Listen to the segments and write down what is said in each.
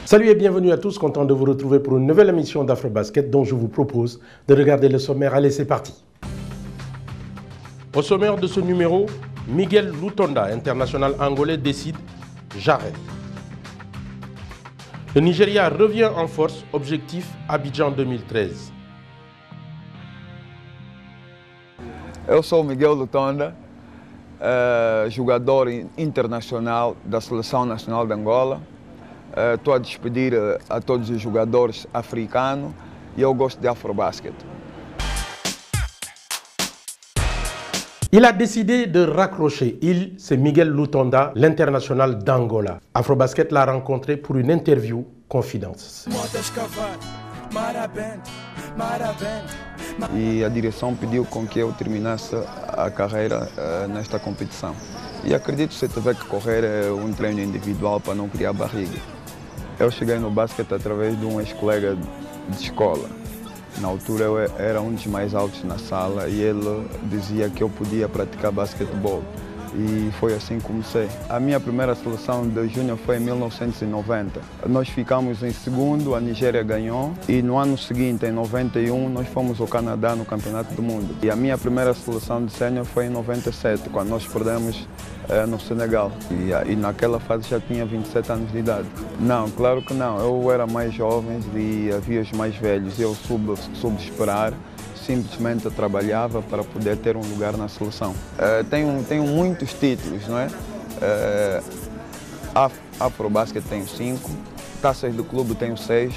Salut et bienvenue à tous, content de vous retrouver pour une nouvelle émission d'Afrobasket dont je vous propose de regarder le sommaire. Allez, c'est parti. Au sommaire de ce numéro, Miguel Lutonda, international angolais, décide « J'arrête ». Le Nigeria revient en force, objectif Abidjan 2013. Eu sou Miguel Lutonda, jogador internacional da Seleção Nacional de Angola. Estou a despedir a todos os jogadores africanos e eu gosto de Afrobasket. Il a décidé de raccrocher. C'est Miguel Lutonda, l'international d'Angola. Afrobasket l'a rencontré pour une interview confidence. E a direção pediu com que eu terminasse a carreira nesta competição. E acredito que se tiver que correr um treino individual para não criar barriga. Eu cheguei no basquete através de um ex-colega de escola. Na altura eu era um dos mais altos na sala e ele dizia que eu podia praticar basquetebol. E foi assim que comecei. A minha primeira seleção de júnior foi em 1990. Nós ficamos em segundo, a Nigéria ganhou. E no ano seguinte, em 91, nós fomos ao Canadá no Campeonato do Mundo. E a minha primeira seleção de sénior foi em 97, quando nós perdemos no Senegal. E naquela fase já tinha 27 anos de idade. Não, claro que não. Eu era mais jovem e havia os mais velhos. Eu soube esperar. Simplesmente trabalhava para poder ter um lugar na seleção. Tenho muitos títulos, não é? Afrobasket tenho 5, taças do clube tenho 6,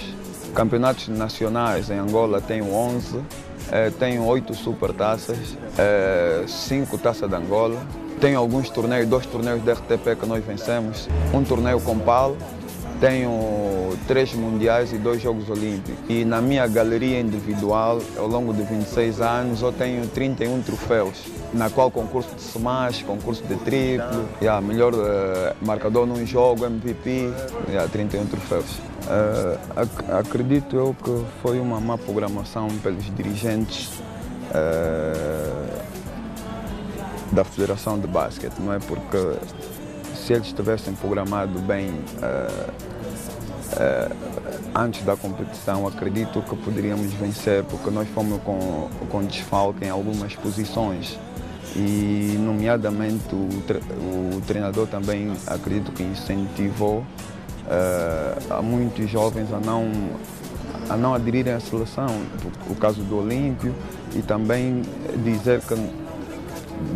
campeonatos nacionais em Angola tenho 11, tenho 8 super taças, 5 taças de Angola. Tenho alguns torneios, 2 torneios da RTP que nós vencemos, um torneio com PAL. Tenho 3 mundiais e 2 Jogos Olímpicos. E na minha galeria individual, ao longo de 26 anos, eu tenho 31 troféus, na qual concurso de smash, concurso de triplo, melhor marcador num jogo, MVP, 31 troféus. Acredito eu que foi uma má programação pelos dirigentes da Federação de Basquete, não é? Porque se eles tivessem programado bem antes da competição, acredito que poderíamos vencer, porque nós fomos com desfalque em algumas posições e, nomeadamente, o treinador também acredito que incentivou a muitos jovens a não aderirem à seleção, o caso do Olímpio, e também dizer que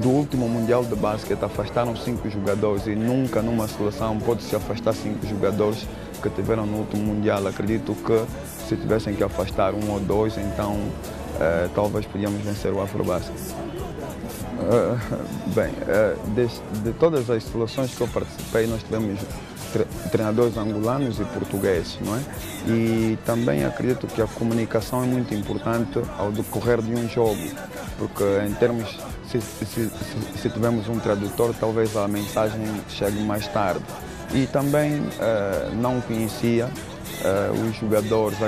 do último Mundial de Basquete afastaram 5 jogadores e nunca numa seleção pode-se afastar 5 jogadores que tiveram no último Mundial. Acredito que se tivessem que afastar 1 ou 2, então talvez podíamos vencer o Afrobasket. De todas as seleções que eu participei, nós tivemos treinadores angolanos e portugueses, não é? E também acredito que a comunicação é muito importante ao decorrer de um jogo, porque em termos, se tivermos um tradutor, talvez a mensagem chegue mais tarde. E também não conhecia os jogadores,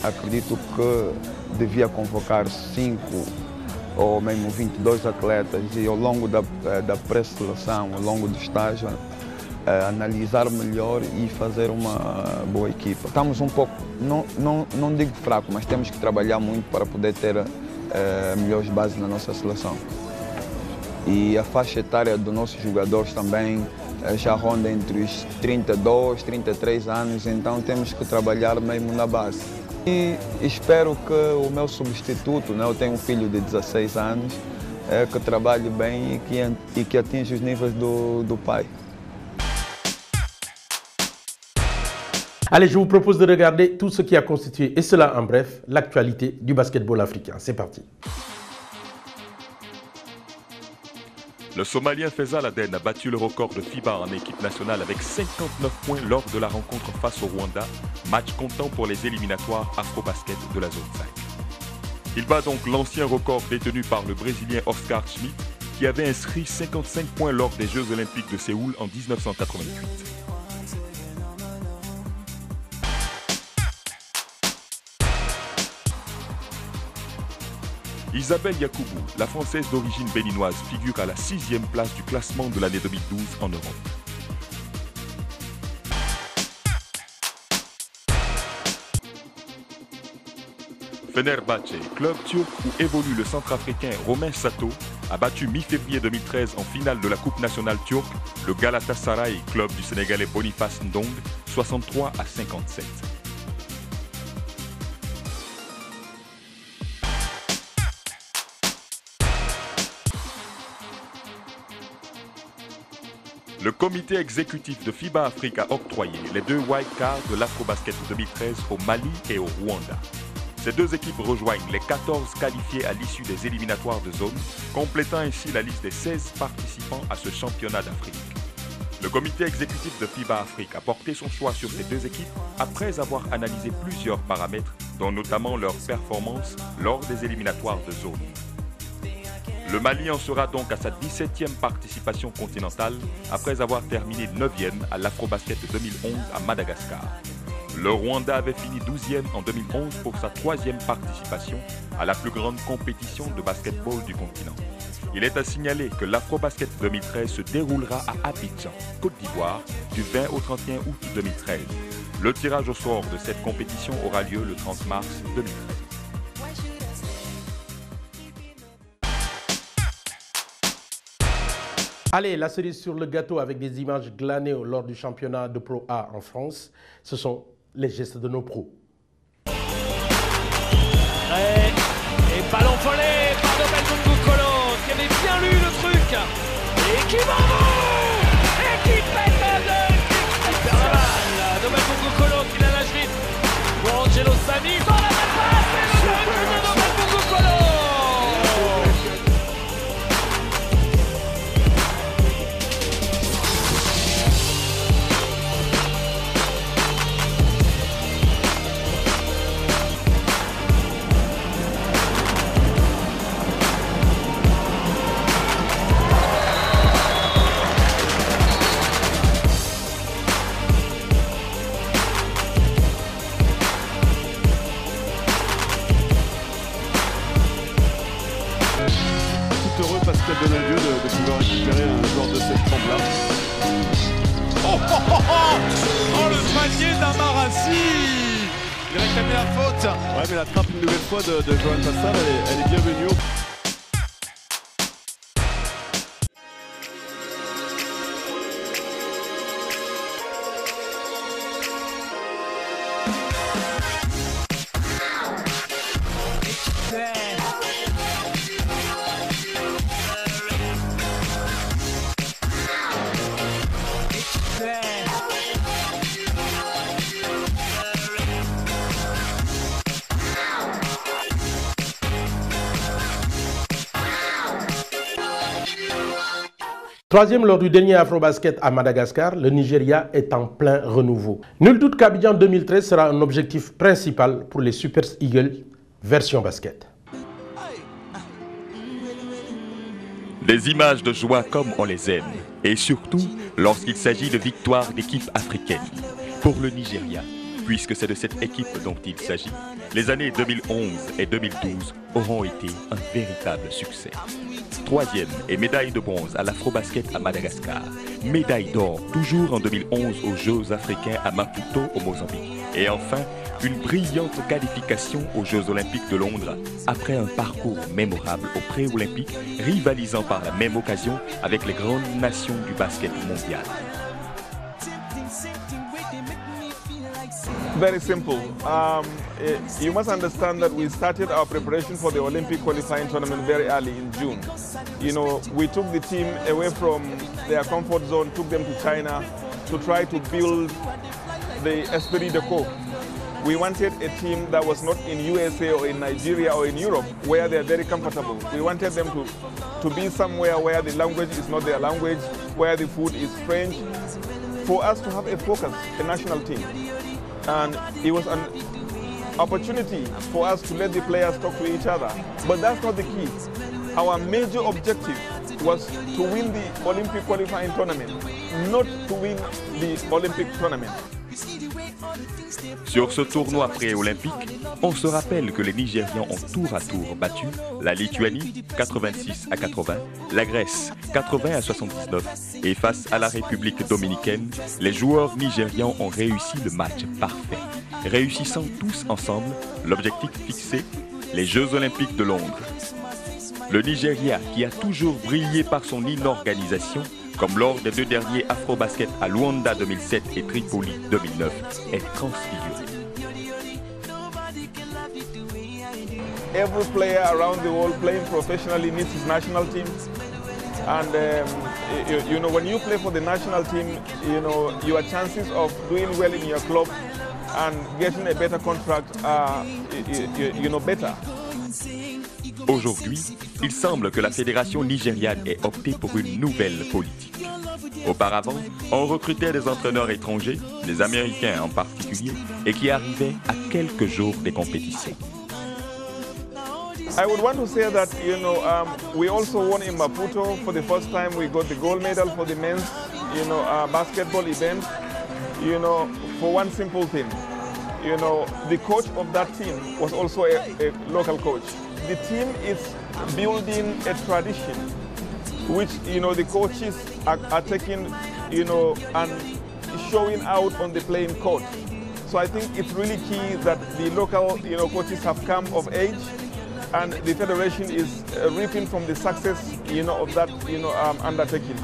acredito que devia convocar 5 ou mesmo 22 atletas e ao longo da pré-seleção, ao longo do estágio, analisar melhor e fazer uma boa equipa. Estamos um pouco, não digo fraco, mas temos que trabalhar muito para poder ter melhores bases na nossa seleção. E a faixa etária dos nossos jogadores também já ronda entre os 32, 33 anos, então temos que trabalhar mesmo na base. E espero que o meu substituto, né, eu tenho um filho de 16 anos, que trabalhe bem e que atinja os níveis do pai. Allez, je vous propose de regarder tout ce qui a constitué, et cela en bref, l'actualité du basketball africain. C'est parti. Le Somalien Faisal Aden a battu le record de FIBA en équipe nationale avec 59 points lors de la rencontre face au Rwanda, match comptant pour les éliminatoires Afrobasket de la zone 5. Il bat donc l'ancien record détenu par le Brésilien Oscar Schmidt, qui avait inscrit 55 points lors des Jeux Olympiques de Séoul en 1988. Isabelle Yacoubou, la Française d'origine béninoise, figure à la 6e place du classement de l'année 2012 en Europe. Fenerbahçe, club turc où évolue le centrafricain Romain Sato, a battu mi-février 2013 en finale de la Coupe nationale turque le Galatasaray, club du Sénégalais Boniface Ndong, 63-57. Le comité exécutif de FIBA Afrique a octroyé les 2 wildcards de l'Afrobasket 2013 au Mali et au Rwanda. Ces 2 équipes rejoignent les 14 qualifiés à l'issue des éliminatoires de zone, complétant ainsi la liste des 16 participants à ce championnat d'Afrique. Le comité exécutif de FIBA Afrique a porté son choix sur ces 2 équipes après avoir analysé plusieurs paramètres, dont notamment leur performance lors des éliminatoires de zone. Le Mali en sera donc à sa 17e participation continentale après avoir terminé 9e à l'Afrobasket 2011 à Madagascar. Le Rwanda avait fini 12e en 2011 pour sa 3e participation à la plus grande compétition de basketball du continent. Il est à signaler que l'Afrobasket 2013 se déroulera à Abidjan, Côte d'Ivoire, du 20 au 31 août 2013. Le tirage au sort de cette compétition aura lieu le 30 mars 2013. Allez, la cerise sur le gâteau avec des images glanées lors du championnat de Pro A en France, ce sont les gestes de nos pros. Et ballon volé par Nobel Mungukolo qui avait bien lu le truc et qui va et qui pète il perd la balle. Nobel Mungukolo qui la nage vite pour Angelo Sani dans la passe et le but de Nobel Mungukolo. Heureux Pascal Donadieu de pouvoir récupérer un joueur de cette trempe-là. Oh le panier d'Amarassi. Il réclamait la faute. Ouais, mais la trappe une nouvelle fois de Johan Passal, elle est bienvenue. Troisième lors du dernier Afrobasket à Madagascar, le Nigeria est en plein renouveau. Nul doute qu'Abidjan 2013 sera un objectif principal pour les Super Eagles version basket. Des images de joie comme on les aime, et surtout lorsqu'il s'agit de victoires d'équipes africaines. Pour le Nigeria, puisque c'est de cette équipe dont il s'agit, les années 2011 et 2012 auront été un véritable succès. 3e et médaille de bronze à l'Afrobasket à Madagascar. Médaille d'or toujours en 2011 aux Jeux africains à Maputo au Mozambique. Et enfin, une brillante qualification aux Jeux olympiques de Londres après un parcours mémorable aux pré-olympiques, rivalisant par la même occasion avec les grandes nations du basket mondial. Very simple. You must understand that we started our preparation for the Olympic qualifying tournament very early in June. You know, we took the team away from their comfort zone, took them to China to try to build the esprit de corps. We wanted a team that was not in USA or in Nigeria or in Europe where they're very comfortable. We wanted them to be somewhere where the language is not their language, where the food is French, for us to have a focus, a national team. And it was an opportunity for us to let the players talk to each other. But that's not the key. Our major objective was to win the Olympic qualifying tournament, not to win the Olympic tournament. Sur ce tournoi pré-olympique, on se rappelle que les Nigérians ont tour à tour battu la Lituanie 86-80, la Grèce 80-79 et face à la République dominicaine, les joueurs nigérians ont réussi le match parfait. réussissant tous ensemble l'objectif fixé, les Jeux Olympiques de Londres. Le Nigeria, qui a toujours brillé par son inorganisation, comme lors des 2 derniers Afrobasket à Luanda 2007 et Tripoli 2009, est transfiguré. Every player around the world playing professionally needs his national team. And you know, when you play for the national team, you know, your chances of doing well in your club and getting a better contract are, you know, better. Aujourd'hui, il semble que la fédération nigériane ait opté pour une nouvelle politique. Auparavant, on recrutait des entraîneurs étrangers, des Américains en particulier, et qui arrivaient à quelques jours des compétitions. I would want to say that, you know, we also won in Maputo. For the first time, we got the gold medal for the men's, you know, basketball event, you know, for one simple thing. You know, the coach of that team was also a local coach. The team is building a tradition, which, you know, the coaches are taking, you know, and showing out on the playing court. So I think it's really key that the local, you know, coaches have come of age. And the federation is reaping from the success, you know, of that, you know, undertaking.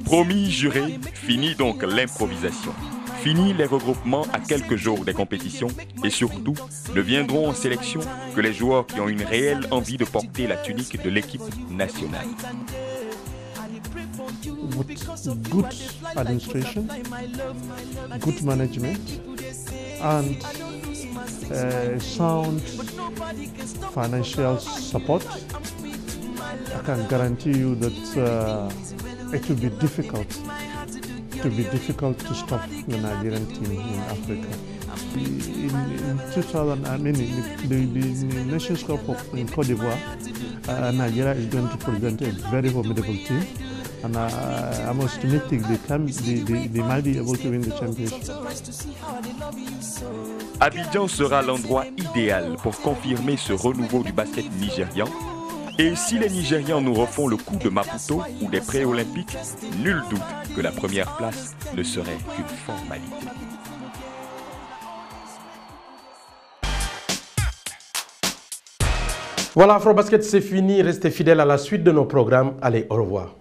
Promis, juré, fini donc l'improvisation. Fini les regroupements à quelques jours des compétitions et surtout, ne viendront en sélection que les joueurs qui ont une réelle envie de porter la tunique de l'équipe nationale. With good administration, good management, and sound financial support, I can guarantee you that it will be difficult to stop the Nigerian team in Africa. In 2000, I mean, the Nations Cup in Cote d'Ivoire, Nigeria is going to present a very formidable team. And I'm optimistic they might be able to win the championship. Abidjan sera l'endroit idéal pour confirmer ce renouveau du basket nigérian. Et si les Nigérians nous refont le coup de Maputo ou des pré-olympiques, nul doute que la première place ne serait qu'une formalité. Voilà, Afrobasket, c'est fini. Restez fidèles à la suite de nos programmes. Allez, au revoir.